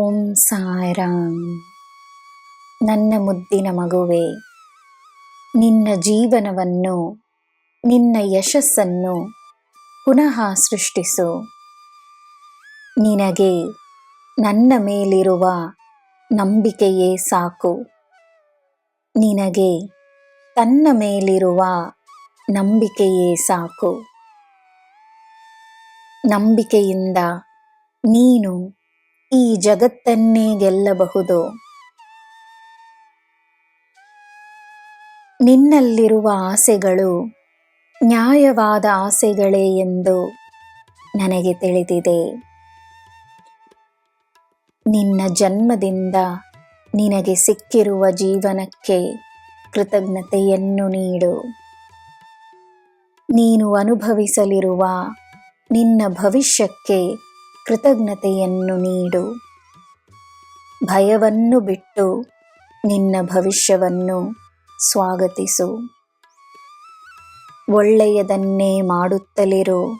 ಓಂ ಸಾಯಿರಾಮ್. ನನ್ನ ಮುದ್ದಿನ ಮಗುವೆ, ನಿನ್ನ ಜೀವನವನ್ನು, ನಿನ್ನ ಯಶಸ್ಸನ್ನು ಪುನಃ ಸೃಷ್ಟಿಸು. ನಿನಗೆ ನನ್ನ ಮೇಲಿರುವ ನಂಬಿಕೆಯೇ ಸಾಕು. ನಿನಗೆ ತನ್ನ ಮೇಲಿರುವ ನಂಬಿಕೆಯೇ ಸಾಕು. ನಂಬಿಕೆಯಿಂದ ನೀನು ಈ ಜಗತ್ತನ್ನೇ ಗೆಲ್ಲಬಹುದು. ನಿನ್ನಲ್ಲಿರುವ ಆಸೆಗಳು ನ್ಯಾಯವಾದ ಆಸೆಗಳೇ ಎಂದು ನನಗೆ ತಿಳಿದಿದೆ. ನಿನ್ನ ಜನ್ಮದಿಂದ ನಿನಗೆ ಸಿಕ್ಕಿರುವ ಜೀವನಕ್ಕೆ ಕೃತಜ್ಞತೆಯನ್ನು ನೀಡು. ನೀನು ಅನುಭವಿಸಲಿರುವ ನಿನ್ನ ಭವಿಷ್ಯಕ್ಕೆ ಕೃತಜ್ಞತೆಯನ್ನು ನೀಡು. ಭಯವನ್ನು ಬಿಟ್ಟು ನಿನ್ನ ಭವಿಷ್ಯವನ್ನು ಸ್ವಾಗತಿಸು. ಒಳ್ಳೆಯದನ್ನೇ ಮಾಡುತ್ತಲಿರು.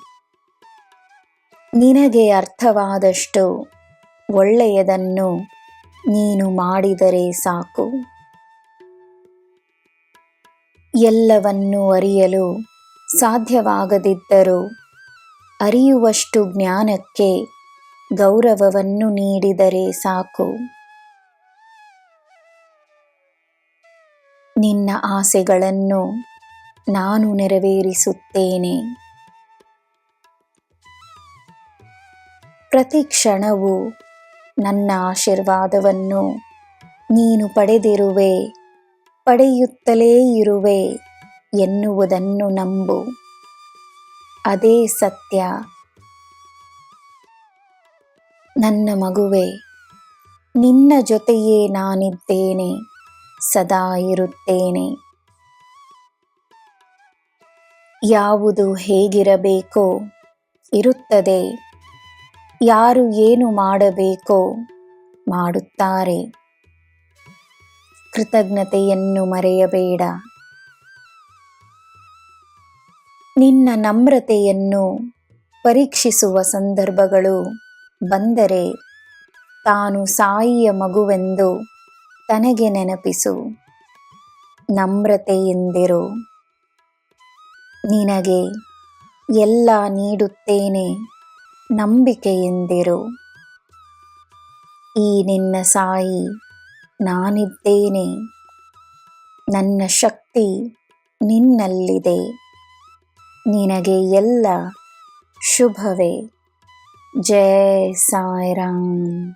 ನಿನಗೆ ಅರ್ಥವಾದಷ್ಟು ಒಳ್ಳೆಯದನ್ನು ನೀನು ಮಾಡಿದರೆ ಸಾಕು. ಎಲ್ಲವನ್ನೂ ಅರಿಯಲು ಸಾಧ್ಯವಾಗದಿದ್ದರೂ ಅರಿಯುವಷ್ಟು ಜ್ಞಾನಕ್ಕೆ ಗೌರವವನ್ನು ನೀಡಿದರೆ ಸಾಕು. ನಿನ್ನ ಆಸೆಗಳನ್ನು ನಾನು ನೆರವೇರಿಸುತ್ತೇನೆ. ಪ್ರತಿ ಕ್ಷಣವೂ ನನ್ನ ಆಶೀರ್ವಾದವನ್ನು ನೀನು ಪಡೆದಿರುವೆ, ಪಡೆಯುತ್ತಲೇ ಇರುವೆ ಎನ್ನುವುದನ್ನು ನಂಬು. ಅದೇ ಸತ್ಯ. ನನ್ನ ಮಗುವೆ, ನಿನ್ನ ಜೊತೆಯೇ ನಾನಿದ್ದೇನೆ, ಸದಾ ಇರುತ್ತೇನೆ. ಯಾವುದು ಹೇಗಿರಬೇಕೋ ಇರುತ್ತದೆ. ಯಾರು ಏನು ಮಾಡಬೇಕೋ ಮಾಡುತ್ತಾರೆ. ಕೃತಜ್ಞತೆಯನ್ನು ಮರೆಯಬೇಡ. ನಿನ್ನ ನಮ್ರತೆಯನ್ನು ಪರೀಕ್ಷಿಸುವ ಸಂದರ್ಭಗಳು ಬಂದರೆ ತಾನು ಸಾಯಿಯ ಮಗುವೆಂದು ತನಗೆ ನೆನಪಿಸು. ನಮ್ರತೆಯಿಂದಿರು. ನಿನಗೆ ಎಲ್ಲ ನೀಡುತ್ತೇನೆ, ನಂಬಿಕೆಯಿಂದಿರು. ಈ ನಿನ್ನ ಸಾಯಿ ನಾನಿದ್ದೇನೆ. ನನ್ನ ಶಕ್ತಿ ನಿನ್ನಲ್ಲಿದೆ. ನಿನಗೆ ಎಲ್ಲ ಶುಭವೇ. ಜೈ ಸಾಯಿರಾಮ್.